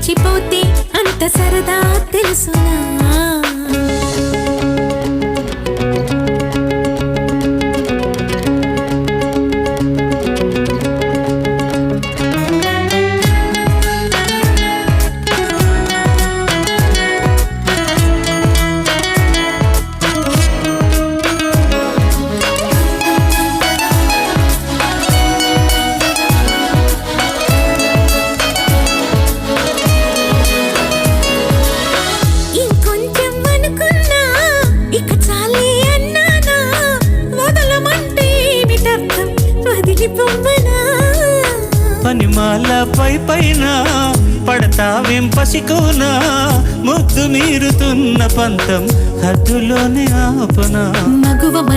మర్చిపోతే అంత సరదా తెలుసునా పనిమాల పైన పడతావేం పసికోనా ముద్దు మీరుతున్న పంతం హద్దులోనే ఆపనా.